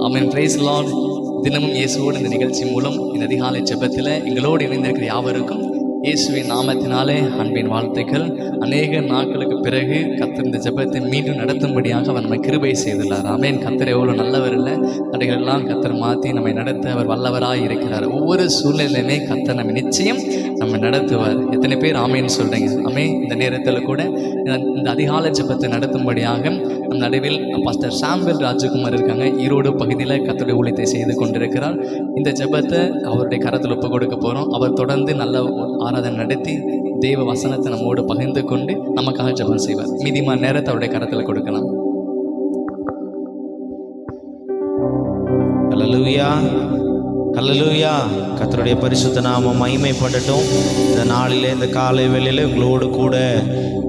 ஆமென். Price Lord. தினமும் இயேசுவோடு இந்த நிகழ்ச்சி மூலம் இந்த அதிகாலை ஜெபத்தில் எங்களோடு இணைந்திருக்கிற யாவருக்கும் இயேசுவின் நாமத்தினாலே அன்பின் வாழ்த்துக்கள். அநேக நாட்களுக்கு பிறகு கர்த்தர் இந்த ஜெபத்தை மீண்டும் நடத்தும்படியாக அவர் நம்மை கிருபை செய்துள்ளார். ஆமென். கர்த்தர் எவ்வளோ நல்லவர் இல்லை, தடைகளெல்லாம் கர்த்தர் மாற்றி நம்மை நடத்த அவர் வல்லவராக இருக்கிறார். ஒவ்வொரு சூழ்நிலையுமே கர்த்தர் நம்ம நிச்சயம் நம்ம நடத்துவார். எத்தனை பேர் ஆமேன்னு சொல்கிறீங்க? ஆமென். இந்த நேரத்தில் கூட இந்த அதிகாலை ஜெபத்தை நடத்தும்படியாக நம் நடுவில் பாஸ்டர் சாம்பல் ராஜகுமார் இருக்காங்க. ஈரோடு பகுதியில் கர்த்தருடைய ஊழியத்தை செய்து கொண்டிருக்கிறார். இந்த ஜெபத்தை அவருடைய கரத்தில் ஒப்பு கொடுக்க போகிறோம். அவர் தொடர்ந்து நல்ல ஆராதனை நடத்தி தேவ வசனத்தை நம்மோடு பகிர்ந்து கொண்டு நமக்காக ஜெபம் செய்வார். மீதிமான நேரத்தை அவருடைய கரத்தில் கொடுக்கலாம். ஹல்லேலூயா, ஹல்லேலூயா. கர்த்தருடைய பரிசுத்த நாமம் மகிமைப்படட்டும். இந்த நாளிலே, இந்த காலை வேளையிலே உங்களோடு கூட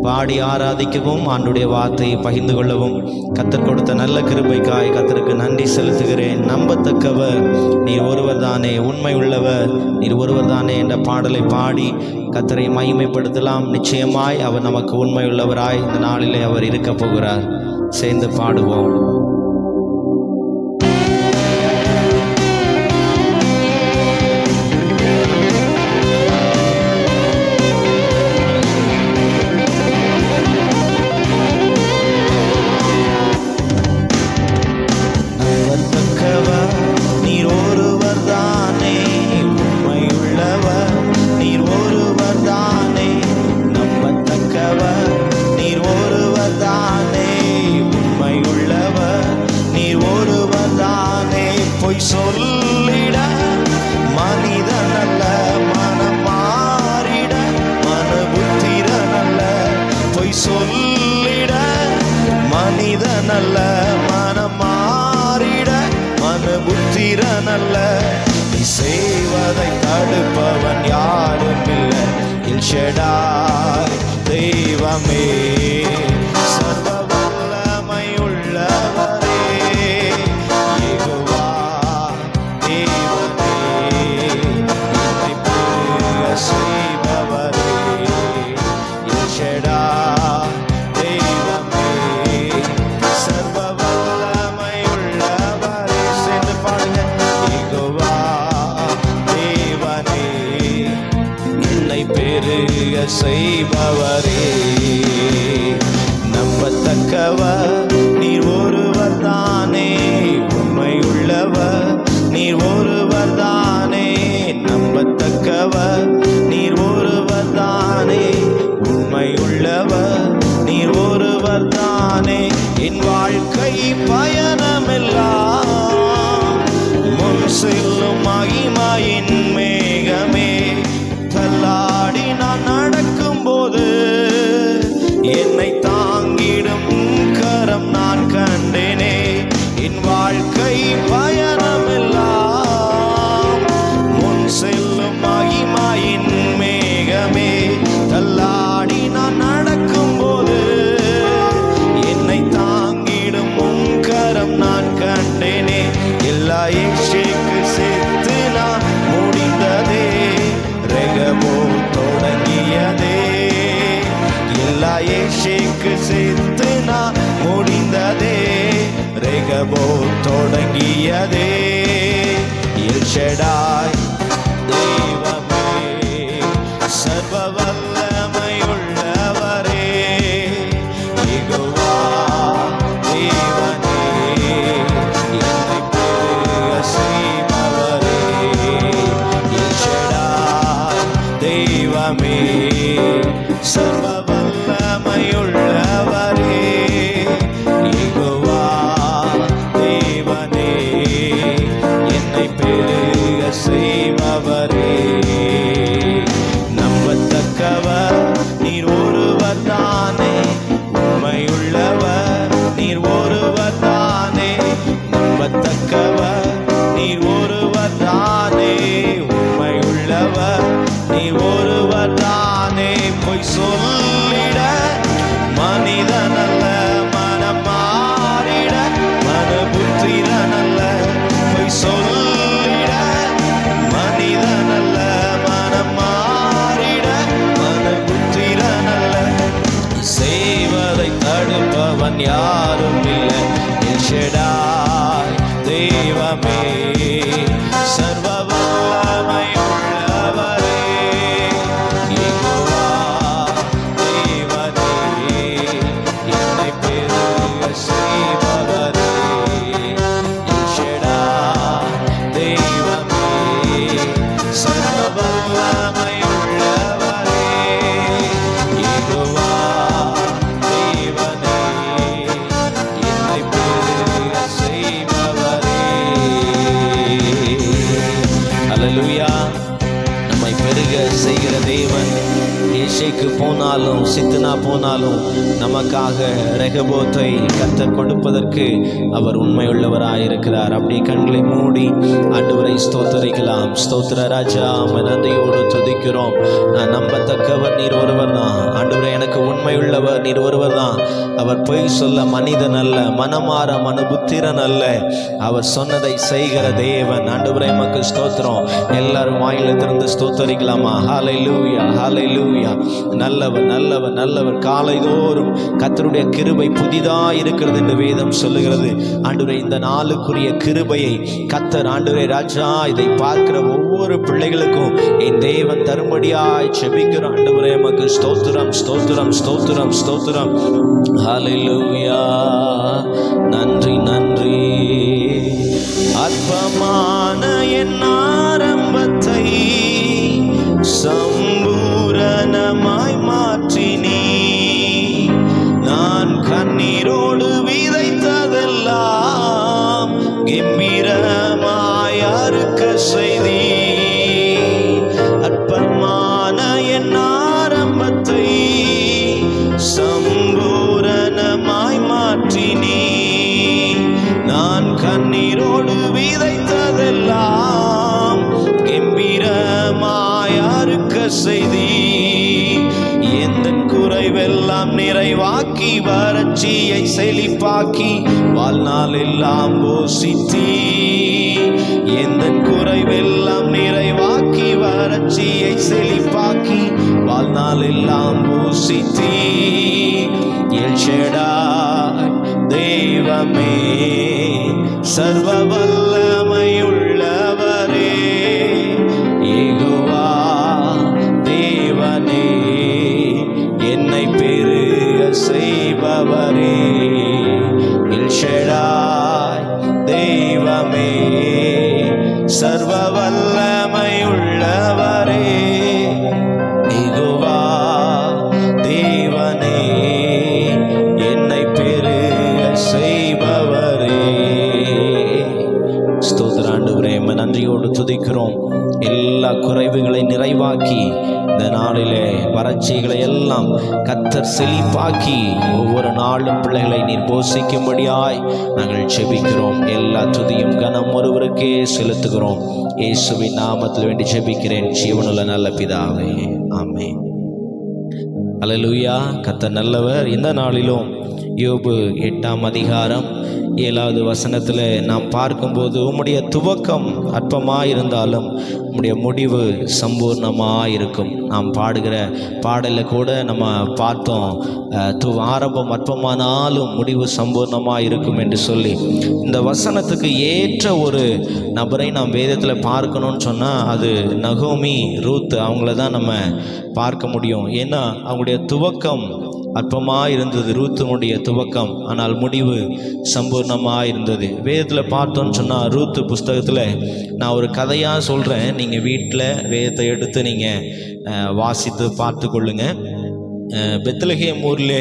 பாடி ஆராதிக்கவும் ஆண்டுடைய வார்த்தையை பகிர்ந்து கொள்ளவும் கர்த்தர் கொடுத்த நல்ல கிருபைக்காய் கர்த்தருக்கு நன்றி செலுத்துகிறேன். நம்பத்தக்கவர் நீர் ஒருவர் தானே, உண்மை உள்ளவர் நீர் ஒருவர் தானே என்ற பாடலை பாடி கர்த்தரை மகிமைப்படுத்தலாம். நிச்சயமாய் அவர் நமக்கு உண்மை உள்ளவராய் இந்த நாளிலே அவர் இருக்க போகிறார். சேர்ந்து பாடுவோம். சொல்லிட மனிதனல்ல, மனம் மாறிட மனபுத்திரனல்ல. பொய் சொல்லிட மனிதனல்ல, மனம் மாறிட மனபுத்திரனல்ல. நீ செய்வதை தடுப்பவன் யாரும் இல்லை. எல் ஷடாய் தெய்வமே, சர்வ வல்லமை உள்ளவரே, செய்பவரே, நம்பத்தக்கவர் நீர் ஒருவர் தானே, உண்மை உள்ளவர் நீர் ஒருவர் தானே. நம்பத்தக்கவர் நீர் ஒருவர் தானே, உண்மை உள்ளவர் நீர் ஒருவர் தானே. என் வாழ்க்கை பயணமெல்லாம் முன் செல்லும் மகிமையின் மேகமே, தள்ளாடி நான் நடக்கும் போது என்னை தாங்கிடும் கரம் நான் கண்டேனே. என் வாழ்க்கை பயணமெல்லாம் முன் செல்லும் மகிமையின் மேகமே, தள்ளாடி நான் நடக்கும் போது என்னை தாங்கிடும் கரம் நான் கண்டேனே. எல்லா இயேசுவுக்கு சேர்த்து நான் முடிந்ததே, ரெகபோ தொடங்கியதே. எல்லா இயேசுவுக்கு சேர்த்து நான் முடிந்ததே, ரெகபோ தொடங்கியதே. எல் ஷடாய் தெய்வமே, சர்வ வல்லமை உள்ளவரே, யெகோவா தேவனே, என்னை பெருக செய்பவரே. எல் ஷடாய் தெய்வமே, சர்வ வல்லமையுள்ளவரே, யெகோவா தேவனே, என்னை பெருக செய்பவரே. நம்பத்தக்க தெய்வமே சர்வ வல்லமை உள்ளவரே யெகோவா தேவனே என்னை பெருக செய்பவரே எல் ஷடாய் தெய்வமே சர்வ வல்லமை உள்ளவரே யெகோவா தேவனே என்னை பெருக செய்பவரே. அல்லேலூயா. நம்மை பெருக செய்கிற தேவன் ஏசேக்கு போனாலும் சித்னா போனாலும் நமக்காக ரெகபோத்தை கர்த்தர் கொடுப்பதற்கு அவர் உண்மையுள்ளவராயிருக்கிறார். அப்படி கண்களை மூடி ஆண்டவரை ஸ்தோத்தரிக்கலாம். ஸ்தோத்திர ராஜா, நன்றியோடு துதிக்கிறோம். நான் நம்பத்தக்கவர் நீர் ஒருவர் தான். ஆண்டவரை எனக்கு உண்மையுள்ளவர் நீர் ஒருவர் தான். அவர் பொய் சொல்ல மனிதன் அல்ல, மனமாற மனுபுத்திரன் அல்ல. அவர் சொன்னதை செய்கிற தேவன். ஆண்டவரை எமக்கு ஸ்தோத்திரம். எல்லாரும் வாயில திறந்து ஸ்தோத்தரிக்கலாமா? ஹல்லேலூயா, ஹல்லேலூயா. நல்லவர் நல்லவர் நல்லவர். காலைதோறும் கர்த்தருடைய கிருபை புதிதாக இருக்கிறது என்று வேதம் சொல்லுகிறது. ஆண்டவரே, இந்த நாளுக்குரிய கிருபையை கர்த்தர் ஆண்டவரே ராஜா இதை பார்க்கிற ஒவ்வொரு பிள்ளைகளுக்கும் என் தேவன் தரும்படியாய் செபிக்கிறோம். ஆண்டவரே எமக்கு ஸ்தோத்திரம் ஸ்தோத்திரம் ஸ்தோத்திரம் ஸ்தோத்திரம். ஹல்லேலூயா. நன்றி நன்றி. அற்பமான என் ஆரம்பத்தை சம்பூரணமாய் மாற்றினீ. நான் கண்ணீரோடு விதைத்ததெல்லாம் கம்பீரமாய் அறுக்க செய்தீ. அற்பமான என் ஆரம்பத்தை சம்பூரணமாய் மாற்றினீ. நான் கண்ணீரோடு விதைத்ததெல்லாம் கம்பீரமாய் அறுக்க செய்தீ. எந்த குறைவெல்லாம் நிறைவாக்கி வறட்சியை செழிப்பாக்கி வாழ்நாள் எல்லாம் போஷித்தீ. எந்த குறைவெல்லாம் நிறைவாக்கி வறட்சியை செழிப்பாக்கி வாழ்நாள் எல்லாம் போஷித்தீ. எல் ஷடாய் தெய்வமே சர்வ வல்லமையுள்ளவரே யெகோவா தேவனே என்னை பெருக செய்பவரே. எல் ஷடாய் தெய்வமே சர்வ வல்லமையுள்ளவரே யெகோவா தேவனே என்னை பெருக செய்பவரே. ஸ்தோத்திர ஆண்டவரே, நன்றியோடு துதிக்கிறோம். எல்லா குறைவுகளை நிறைவாக்கி இந்த நாளிலே வறட்சிகளை எல்லாம் கர்த்தர் செழிப்பாக்கி ஒவ்வொரு நாளும் பிள்ளைகளை நீர் போஷிக்கும்படியாய் நாங்கள் செபிக்கிறோம். எல்லா துதியும் கனம் ஒருவருக்கே செலுத்துகிறோம். இயேசுவின் நாமத்தில் வேண்டி செபிக்கிறேன் ஜீவனுள்ள நல்ல பிதாவே, ஆமென். அல்லேலூயா. கர்த்தர் நல்லவர். இந்த நாளிலும் யோபு 8ஆம் அதிகாரம் 7வது வசனத்தில் நாம் பார்க்கும்போது உம்முடைய துவக்கம் அற்பமாயிருந்தாலும் உம்முடைய முடிவு சம்பூர்ணமாயிருக்கும். நாம் பாடுகிற பாடலில் கூட நம்ம பார்த்தோம், ஆரம்பம் அற்பமானாலும் முடிவு சம்பூர்ணமாயிருக்கும் என்று சொல்லி. இந்த வசனத்துக்கு ஏற்ற ஒரு நபரை நாம் வேதத்தில் பார்க்கணும்னு சொன்னால் அது நகோமி, ரூத் அவங்கள தான் நம்ம பார்க்க முடியும். ஏன்னா அவங்களுடைய துவக்கம் அற்பமாக இருந்தது, ரூத்தினுடைய துவக்கம். ஆனால் முடிவு சம்பூர்ணமாக இருந்தது. வேதத்தில் பார்த்தோன்னு சொன்னால் ரூத்து புஸ்தகத்தில் நான் ஒரு கதையாக சொல்கிறேன். நீங்கள் வீட்டில் வேதத்தை எடுத்து நீங்கள் வாசித்து பார்த்து கொள்ளுங்க. பெத்லகேம் ஊரில்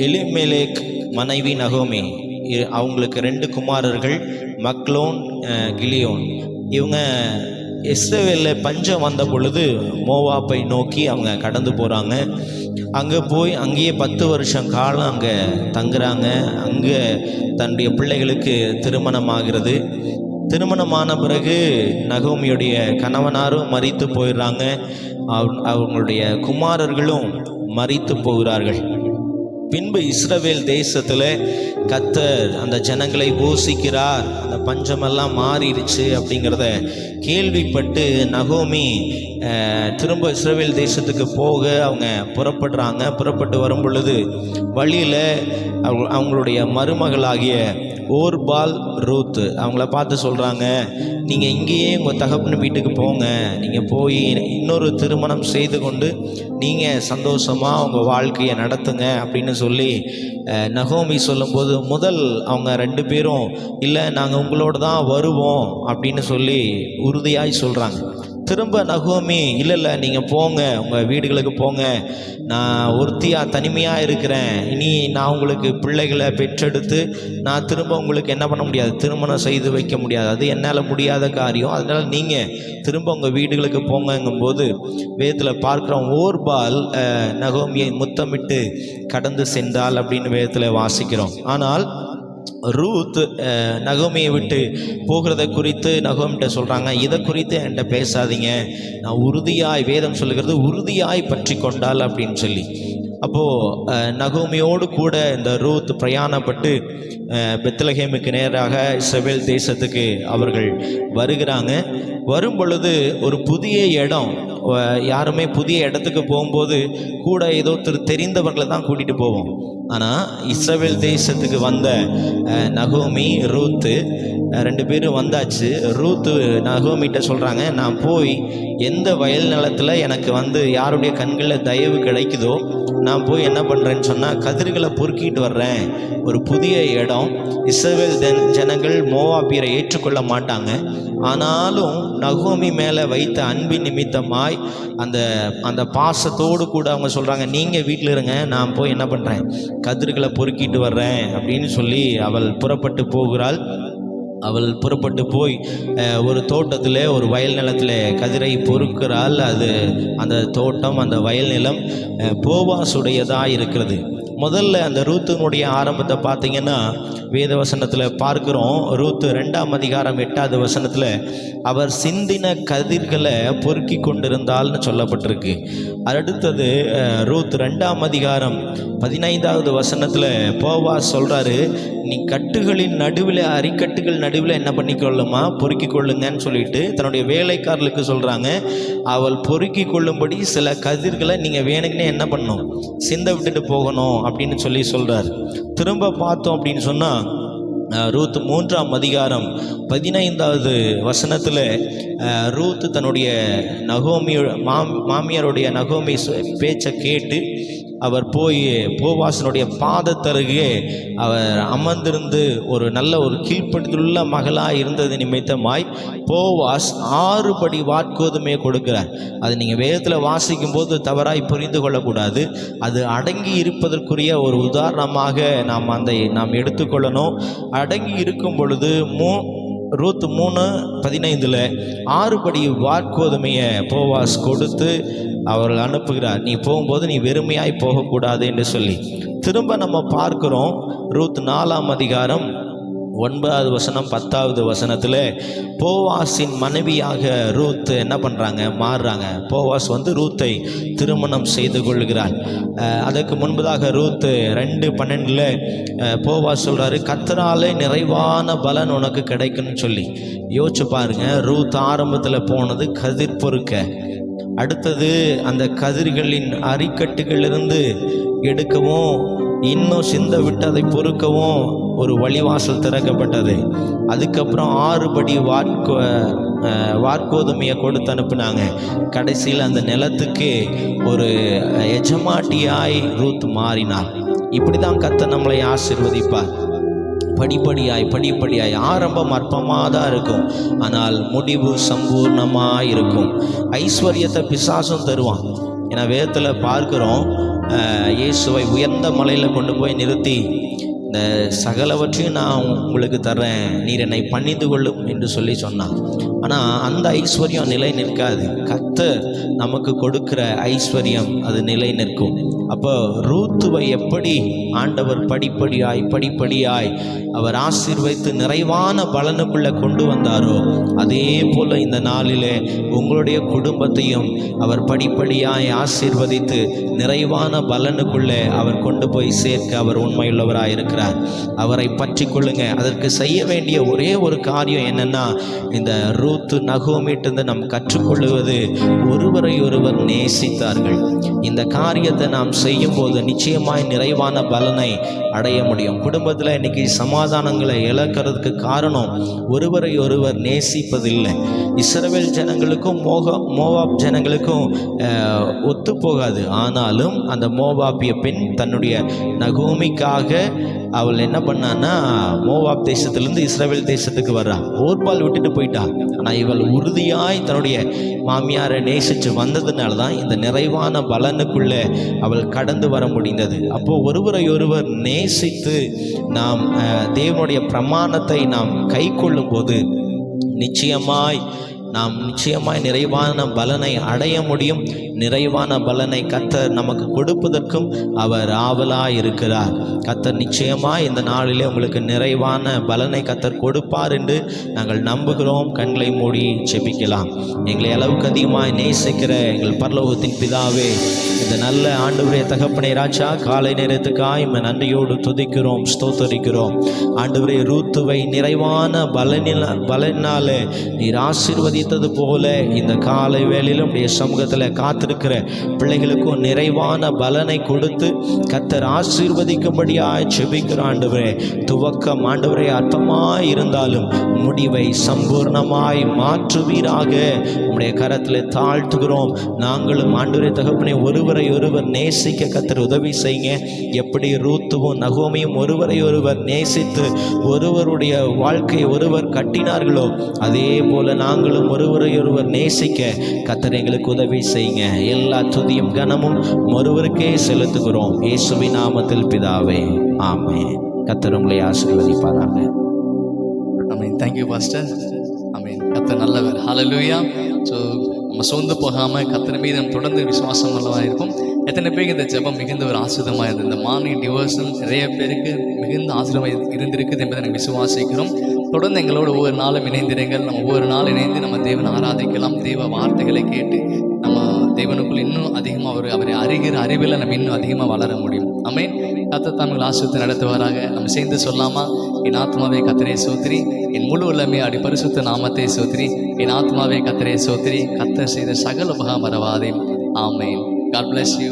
எலிமெலேக் மனைவி நகோமி, அவங்களுக்கு 2 குமாரர்கள், மக்லோன், கிலியோன். இவங்க இஸ்ரவேலில் பஞ்சம் வந்த பொழுது மோவாப்பை நோக்கி அவங்க கடந்து போகிறாங்க. அங்கே போய் அங்கேயே 10 வருஷம் காலம் அங்கே தங்குறாங்க. அங்கே தன்னுடைய பிள்ளைகளுக்கு திருமணமாகிறது. திருமணமான பிறகு நகோமியுடைய கணவனாரும் மரித்து போயிடுறாங்க. அவங்களுடைய குமாரர்களும் மரித்து போகிறார்கள். பின்பு இஸ்ரவேல் தேசத்தில் கர்த்தர் அந்த ஜனங்களை போஷிக்கிறார், அந்த பஞ்சமெல்லாம் மாறிடுச்சு அப்படிங்கிறத கேள்விப்பட்டு நகோமி திரும்ப இஸ்ரவேல் தேசத்துக்கு போக அவங்க புறப்படுறாங்க. புறப்பட்டு வரும் பொழுது வழியில் அவங்களுடைய மருமகளாகிய ஓர்பால் ரூத் அவங்கள பார்த்து சொல்கிறாங்க, நீங்கள் இங்கேயே உங்கள் தகப்பன் வீட்டுக்கு போங்க, நீங்கள் போய் இன்னொரு திருமணம் செய்து கொண்டு நீங்கள் சந்தோஷமாக உங்கள் வாழ்க்கையை நடத்துங்க அப்படின்னு சொல்லி நகோமி சொல்லும்போது முதல் அவங்க 2 பேரும் இல்லை நாங்கள் உங்களோட தான் வருவோம் அப்படின்னு சொல்லி உறுதியாய் சொல்கிறாங்க. திரும்ப நகோமி இல்லை நீங்கள் போங்க, உங்கள் வீடுகளுக்கு போங்க, நான் ஒருத்தியாக தனிமையாக இருக்கிறேன், இனி நான் உங்களுக்கு பிள்ளைகளை பெற்றெடுத்து நான் திரும்ப உங்களுக்கு என்ன பண்ண முடியாது, திருமணம் செய்து வைக்க முடியாது, அது என்னால் முடியாத காரியம், அதனால் நீங்கள் திரும்ப உங்கள் வீடுகளுக்கு போங்கங்கும்போது வேதத்தில் பார்க்குறோம் ஓர்பால் நகோமியை முத்தமிட்டு கடந்து சென்றால் அப்படின்னு வேதத்தில் வாசிக்கிறோம். ஆனால் ரூத் நகோமியை விட்டு போகிறத குறித்து நகோமிட்ட சொல்கிறாங்க, இதை குறித்து என்கிட்ட பேசாதீங்க, நான் உறுதியாய், வேதம் சொல்லுகிறது உறுதியாய் பற்றி கொண்டாள் அப்படின்னு சொல்லி. அப்போது நகோமியோடு கூட இந்த ரூத் பிரயாணப்பட்டு பெத்லகேமுக்கு நேராக இஸ்ரவேல் தேசத்துக்கு அவர்கள் வருகிறாங்க. வரும் பொழுது ஒரு புதிய இடம், யாருமே புதிய இடத்துக்கு போகும்போது கூட ஏதோ தெரிந்தவர்களை தான் கூட்டிகிட்டு போவோம். ஆனால் இஸ்ரவேல் தேசத்துக்கு வந்த நகோமி ரூத்து 2 பேரும் வந்தாச்சு. ரூத்து நகோமிட்ட சொல்கிறாங்க, நான் போய் எந்த வயல் நிலத்தில் எனக்கு யாருடைய கண்களில் தயவு கிடைக்குதோ நான் போய் என்ன பண்ணுறேன்னு சொன்னால் கதிர்களை பொறுக்கிட்டு வர்றேன். ஒரு புதிய இடம், இஸ்ரவேல் ஜனங்கள் மோவாபியரை ஏற்றுக்கொள்ள மாட்டாங்க, ஆனாலும் நகோமி மேலே வைத்த அன்பின் நிமித்தமாய் அந்த பாசத்தோடு கூட அவங்க சொல்கிறாங்க, நீங்கள் வீட்டில் இருங்க, நான் போய் என்ன பண்ணுறேன் கதிர்களை பொறுக்கிட்டு வர்றேன் அப்படின்னு சொல்லி அவள் புறப்பட்டு போகிறாள். அவள் புறப்பட்டு போய் ஒரு தோட்டத்தில், ஒரு வயல் நிலத்தில் கதிரை பொறுக்கிறாள். அந்த தோட்டம், அந்த வயல் நிலம் போவாசுடையதாக இருக்கிறது. முதல்ல அந்த ரூத்தினுடைய ஆரம்பத்தை பார்த்தீங்கன்னா வேதவசனத்தில் பார்க்குறோம். ரூத்து 2ஆம் அதிகாரம் 8வது வசனத்தில் அவர் சிந்தின கதிர்களை பொறுக்கி கொண்டிருந்தாள்னு சொல்லப்பட்டிருக்கு. அடுத்தது ரூத் 2ஆம் அதிகாரம் 15வது வசனத்தில் போவாஸ் சொல்கிறாரு, நீ கட்டுகளின் நடுவில், அரிக்கட்டுகள் நடுவில் என்ன பண்ணிக்கொள்ளுமா, பொறுக்கி கொள்ளுங்கன்னு சொல்லிட்டு தன்னுடைய வேலைக்காரர்களுக்கு சொல்கிறாங்க. அவள் பொறுக்கி கொள்ளும்படி சில கதிர்களை நீங்கள் வேணுங்கன்னே என்ன பண்ணணும், சிந்த விட்டுட்டு போகணும் அப்படின்னு சொல்லி சொல்கிறார். திரும்ப பார்த்தோம் அப்படின்னு சொன்னால் ரூத் 3ஆம் அதிகாரம் 15வது வசனத்தில் ரூத் தன்னுடைய மாமியாருடைய நகோமி பேச்சை கேட்டு அவர் போய் போவாசனுடைய பாதத்தருகே அவர் அமர்ந்திருந்து ஒரு நல்ல ஒரு கீழ்ப்படுத்தலுள்ள மகளாக இருந்தது நிமித்தமாய் போவாஸ் 6 படி வாற்கோதுமையை கொடுக்கிறார். அது நீங்கள் வேதத்தில் வாசிக்கும் போது தவறாய் புரிந்து கொள்ளக்கூடாது. அது அடங்கி இருப்பதற்குரிய ஒரு உதாரணமாக நாம் எடுத்துக்கொள்ளணும். அடங்கி இருக்கும் பொழுது ரூத் 3:15 6 படி வாற்கோதுமையை போவாஸ் கொடுத்து அவர்கள் அனுப்புகிறார். நீ போகும்போது நீ வெறுமையாய் போகக்கூடாது என்று சொல்லி. திரும்ப நம்ம பார்க்கிறோம் ரூத் 4ஆம் அதிகாரம் 9வது வசனம் 10வது வசனத்தில் போவாஸின் மனைவியாக ரூத் என்ன பண்ணுறாங்க, மாறுறாங்க. போவாஸ் ரூத்தை திருமணம் செய்து கொள்கிறார். அதற்கு முன்பதாக ரூத் 2:12 போவாஸ் சொல்கிறாரு, கர்த்தராலே நிறைவான பலன் உனக்கு கிடைக்குன்னு சொல்லி. யோசிச்சு பாருங்க, ரூத் ஆரம்பத்தில் போனது கதிர் பொறுக்க, அடுத்தது அந்த கதிர்களின் அரிக்கட்டுகளிலிருந்து எடுக்கவும், இன்னும் சிந்த விட்டு அதை பொறுக்கவும் ஒரு வழிவாசல் திறக்கப்பட்டது. அதுக்கப்புறம் 6 படி வாற்கோதுமையை கொடுத்து அனுப்புனாங்க. கடைசியில் அந்த நிலத்துக்கு ஒரு எஜமாட்டியாய் ரூத் மாறினார். இப்படி தான் கர்த்தர் நம்மளை ஆசீர்வதிப்பார். படிப்படியாய் ஆரம்பம் அற்பமாக தான் இருக்கும், ஆனால் முடிவு சம்பூர்ணமாக இருக்கும். ஐஸ்வர்யத்தை பிசாசும் தருவான். ஏன்னா வேதத்தில் பார்க்குறோம், இயேசுவை உயர்ந்த மலையில் கொண்டு போய் நிறுத்தி இந்த சகலவற்றையும் நான் உங்களுக்கு தர்றேன், நீர் என்னை பணிந்து கொள்ளும் என்று சொல்லி சொன்னான். ஆனால் அந்த ஐஸ்வர்யம் நிலை நிற்காது. கர்த்தர் நமக்கு கொடுக்கிற ஐஸ்வர்யம் அது நிலை நிற்கும். அப்போ ரூத்துவை எப்படி ஆண்டவர் படிப்படியாய் அவர் ஆசீர்வதித்து நிறைவான பலனுக்குள்ளே கொண்டு வந்தாரோ, அதே போல் இந்த நாளிலே உங்களுடைய குடும்பத்தையும் அவர் படிப்படியாய் ஆசீர்வதித்து நிறைவான பலனுக்குள்ளே அவர் கொண்டு போய் சேர்க்க அவர் உண்மையுள்ளவராக இருக்கிறார். அவரை பற்றி கொள்ளுங்க. அதற்கு செய்ய வேண்டிய ஒரே ஒரு காரியம் என்னன்னா, இந்த ரூத்து நகோமிட்டு நாம் கற்றுக்கொள்ளுவது ஒருவரை ஒருவர் நேசித்தார்கள். இந்த காரியத்தை நாம் செய்யும் போது நிச்சயமாய் நிறைவான பலனை அடைய முடியும். குடும்பத்தில் இன்னைக்கு சமாதானங்களை இழக்கிறதுக்கு காரணம் ஒருவரை ஒருவர் நேசிப்பதில்லை. இஸ்ரவேல் ஜனங்களுக்கும் மோவாப் ஜனங்களுக்கும் ஒத்து போகாது. ஆனாலும் அந்த மோவாபிய பெண் தன்னுடைய நகோமிக்காக அவள் என்ன பண்ணான்னா, மோவாப் தேசத்திலிருந்து இஸ்ரவேல் தேசத்துக்கு வர்றா. ஓர்பால் விட்டுட்டு போயிட்டா. ஆனால் இவள் உறுதியாய் தன்னுடைய மாமியாரை நேசித்து வந்ததுனால தான் இந்த நிறைவான பலனுக்குள்ளே அவள் கடந்து வர முடிந்தது. அப்போது ஒருவரை ஒருவர் நேசித்து நாம் தேவனுடைய பிரமாணத்தை நாம் கை கொள்ளும் போது நிச்சயமாய் நிறைவான பலனை அடைய முடியும். நிறைவான பலனை கர்த்தர் நமக்கு கொடுப்பதற்கும் அவர் ஆவலாய் இருக்கிறார். கர்த்தர் நிச்சயமாய் இந்த நாளிலே உங்களுக்கு நிறைவான பலனை கர்த்தர் கொடுப்பார் என்று நாங்கள் நம்புகிறோம். கண்களை மூடி ஜெபிக்கலாம். எங்களை அளவுக்கு அதிகமாய் நேசிக்கிற எங்கள் பரலோகத்தின் பிதாவே, இந்த நல்ல ஆண்டவரே தகப்பனே ராஜா, காலை நேரத்துக்காய் நன்றியோடு துதிக்கிறோம், ஸ்தோத்தரிக்கிறோம். ஆண்டவரே, ரூத்துவை நிறைவான பலனாலே நீர் ஆசீர்வதித்தது போல இந்த காலை வேளையிலும் உடைய சமூகத்தில் காத்திருக்கிற பிள்ளைகளுக்கும் நிறைவான பலனை கொடுத்து கர்த்தர் ஆசீர்வதிக்கும்படியாய் ஜெபிக்கிற ஆண்டவரே, துவக்கம் ஆண்டவரே அற்பமாய் இருந்தாலும் முடிவை சம்பூர்ணமாய் மாற்றுவீராக உம்முடைய கரத்தில் தாழ்த்துகிறோம். நாங்களும் ஆண்டவரே தகப்பனே ஒருவரை ஒருவர் நேசிக்க கர்த்தர் உதவி செய்யுங்க. எப்படி ரூத்துவும் நகோமியும் ஒருவரை ஒருவர் நேசித்து ஒருவருடைய வாழ்க்கையை ஒருவர் கட்டினார்களோ, அதே போல நாங்களும் ஒருவரை ஒருவர் நேசிக்க கர்த்தர் எங்களுக்கு உதவி செய்யுங்க. எல்லா துதியும் கனமும் ஒருவருக்கே செலுத்துகிறோம். இயேசுவின் நாமத்தில் பிதாவே, ஆமென். கர்த்தர் உங்களை ஆசீர்வதிப்பாராக. ஆமென். Thank you pastor. ஆமென். கர்த்தர் நல்லவர். ஹல்லேலூயா. ஸோ நம்ம சோர்ந்து போகாமல் கர்த்தர் மீது நம்ம தொடர்ந்து விசுவாசம் உள்ளதாக இருக்கும். எத்தனை பேருக்கு இந்த ஜெபம் மிகுந்த ஒரு ஆசீர்வாதமாக இருந்தது? இந்த மார்னிங் டிவோஷன் நிறைய பேருக்கு மிகுந்த ஆசீர்வாதம் இருந்திருக்குது என்பதை நாங்கள் விசுவாசிக்கிறோம். தொடர்ந்து எங்களோட ஒவ்வொரு நாளும் இணைந்திருங்கள். நம்ம ஒவ்வொரு நாள் இணைந்து நம்ம தேவனை ஆராதிக்கலாம். தேவ வார்த்தைகளை கேட்டு நம்ம தேவனுக்குள் இன்னும் அதிகமாக அவரை அறிகிற அறிவில் நம்ம இன்னும் அதிகமாக வளர முடியும். ஆமென். கர்த்தர் தாங்கள் ஆசீர்வாதத்தை நடத்துவாராக. நம்ம சேர்ந்து சொல்லாமா? என் ஆத்மாவே கர்த்தரை சோத்திரி, என் முழு உள்ளமே அடி பரிசுத்த நாமத்தை சோத்திரி, என் ஆத்மாவே கர்த்தரை சோத்திரி, கர்த்தர் செய்த சகல உபகாரம் மறவாதே. ஆமென். God bless you.